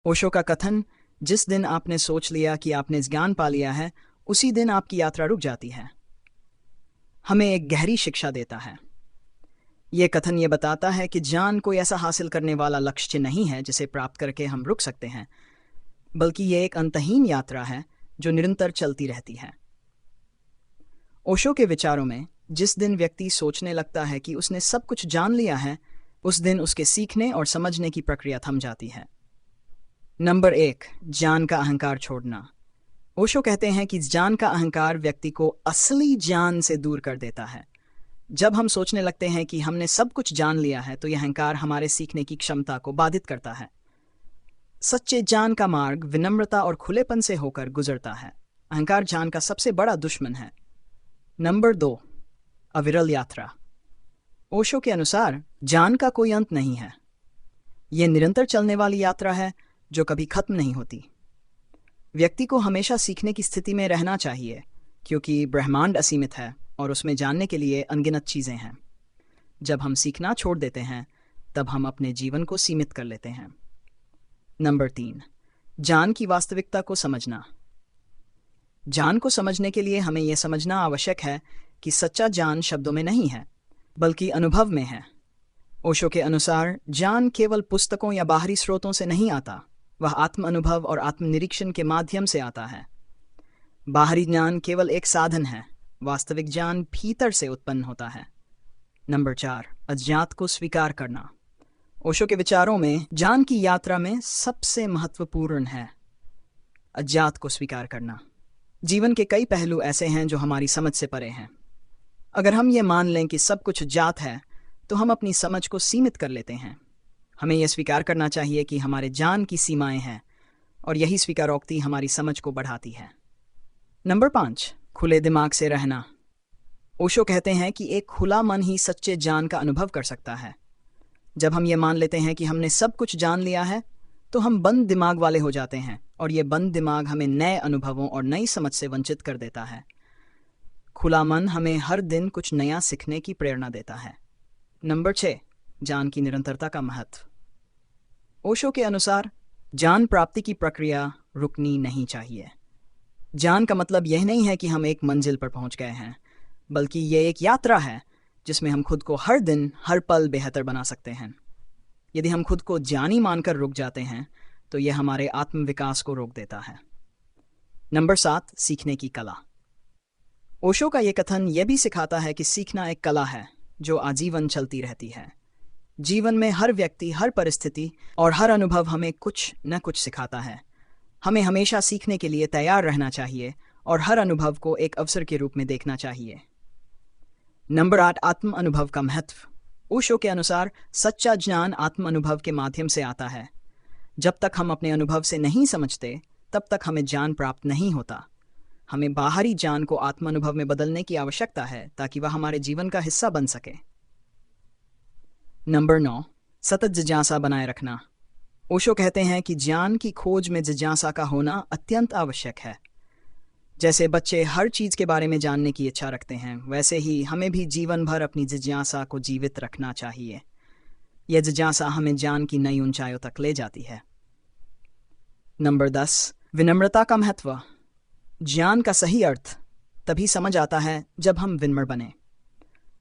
ओशो का कथन, जिस दिन आपने सोच लिया कि आपने ज्ञान पा लिया है, उसी दिन आपकी यात्रा रुक जाती है, हमें एक गहरी शिक्षा देता है। ये कथन ये बताता है कि ज्ञान कोई ऐसा हासिल करने वाला लक्ष्य नहीं है जिसे प्राप्त करके हम रुक सकते हैं, बल्कि ये एक अंतहीन यात्रा है जो निरंतर चलती रहती है। ओशो के विचारों में, जिस दिन व्यक्ति सोचने लगता है कि उसने सब कुछ जान लिया है, उस दिन उसके सीखने और समझने की प्रक्रिया थम जाती है। नंबर 1, ज्ञान का अहंकार छोड़ना। ओशो कहते हैं कि ज्ञान का अहंकार व्यक्ति को असली ज्ञान से दूर कर देता है। जब हम सोचने लगते हैं कि हमने सब कुछ जान लिया है, तो यह अहंकार हमारे सीखने की क्षमता को बाधित करता है। सच्चे ज्ञान का मार्ग विनम्रता और खुलेपन से होकर गुजरता है। अहंकार ज्ञान का सबसे बड़ा दुश्मन है। नंबर 2, अविरल यात्रा। ओशो के अनुसार ज्ञान का कोई अंत नहीं है। यह निरंतर चलने वाली यात्रा है जो कभी खत्म नहीं होती। व्यक्ति को हमेशा सीखने की स्थिति में रहना चाहिए, क्योंकि ब्रह्मांड असीमित है और उसमें जानने के लिए अनगिनत चीज़ें हैं। जब हम सीखना छोड़ देते हैं, तब हम अपने जीवन को सीमित कर लेते हैं। नंबर 3, ज्ञान की वास्तविकता को समझना। ज्ञान को समझने के लिए हमें यह समझना आवश्यक है कि सच्चा ज्ञान शब्दों में नहीं है, बल्कि अनुभव में है। ओशो के अनुसार ज्ञान केवल पुस्तकों या बाहरी स्रोतों से नहीं आता, वह आत्म अनुभव और आत्मनिरीक्षण के माध्यम से आता है। बाहरी ज्ञान केवल एक साधन है, वास्तविक ज्ञान भीतर से उत्पन्न होता है। नंबर 4, अज्ञात को स्वीकार करना। ओशो के विचारों में ज्ञान की यात्रा में सबसे महत्वपूर्ण है अज्ञात को स्वीकार करना। जीवन के कई पहलू ऐसे हैं जो हमारी समझ से परे हैं। अगर हम ये मान लें कि सब कुछ ज्ञात है, तो हम अपनी समझ को सीमित कर लेते हैं। हमें यह स्वीकार करना चाहिए कि हमारे ज्ञान की सीमाएं हैं, और यही स्वीकारोक्ति हमारी समझ को बढ़ाती है। नंबर 5, खुले दिमाग से रहना। ओशो कहते हैं कि एक खुला मन ही सच्चे ज्ञान का अनुभव कर सकता है। जब हम ये मान लेते हैं कि हमने सब कुछ जान लिया है, तो हम बंद दिमाग वाले हो जाते हैं, और ये बंद दिमाग हमें नए अनुभवों और नई समझ से वंचित कर देता है। खुला मन हमें हर दिन कुछ नया सीखने की प्रेरणा देता है। नंबर 6, ज्ञान की निरंतरता का महत्व। ओशो के अनुसार ज्ञान प्राप्ति की प्रक्रिया रुकनी नहीं चाहिए। ज्ञान का मतलब यह नहीं है कि हम एक मंजिल पर पहुंच गए हैं, बल्कि यह एक यात्रा है जिसमें हम खुद को हर दिन हर पल बेहतर बना सकते हैं। यदि हम खुद को ज्ञानी मानकर रुक जाते हैं, तो यह हमारे आत्मविकास को रोक देता है। नंबर 7, सीखने की कला। ओशो का यह कथन यह भी सिखाता है कि सीखना एक कला है जो आजीवन चलती रहती है। जीवन में हर व्यक्ति, हर परिस्थिति और हर अनुभव हमें कुछ न कुछ सिखाता है। हमें हमेशा सीखने के लिए तैयार रहना चाहिए और हर अनुभव को एक अवसर के रूप में देखना चाहिए। नंबर 8, आत्म अनुभव का महत्व। ओशो के अनुसार सच्चा ज्ञान आत्म अनुभव के माध्यम से आता है। जब तक हम अपने अनुभव से नहीं समझते, तब तक हमें ज्ञान प्राप्त नहीं होता। हमें बाहरी ज्ञान को आत्म अनुभव में बदलने की आवश्यकता है, ताकि वह हमारे जीवन का हिस्सा बन सके। नंबर 9, सतत जिज्ञासा बनाए रखना। ओशो कहते हैं कि ज्ञान की खोज में जिज्ञासा का होना अत्यंत आवश्यक है। जैसे बच्चे हर चीज़ के बारे में जानने की इच्छा रखते हैं, वैसे ही हमें भी जीवन भर अपनी जिज्ञासा को जीवित रखना चाहिए। यह जिज्ञासा हमें ज्ञान की नई ऊंचाइयों तक ले जाती है। नंबर 10, विनम्रता का महत्व। ज्ञान का सही अर्थ तभी समझ आता है जब हम विनम्र बने।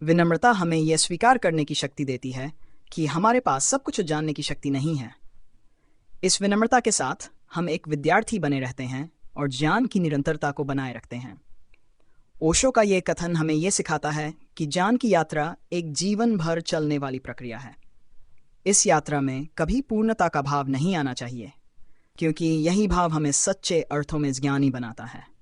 विनम्रता हमें यह स्वीकार करने की शक्ति देती है कि हमारे पास सब कुछ जानने की शक्ति नहीं है। इस विनम्रता के साथ हम एक विद्यार्थी बने रहते हैं और ज्ञान की निरंतरता को बनाए रखते हैं। ओशो का यह कथन हमें यह सिखाता है कि ज्ञान की यात्रा एक जीवन भर चलने वाली प्रक्रिया है। इस यात्रा में कभी पूर्णता का भाव नहीं आना चाहिए, क्योंकि यही भाव हमें सच्चे अर्थों में ज्ञानी बनाता है।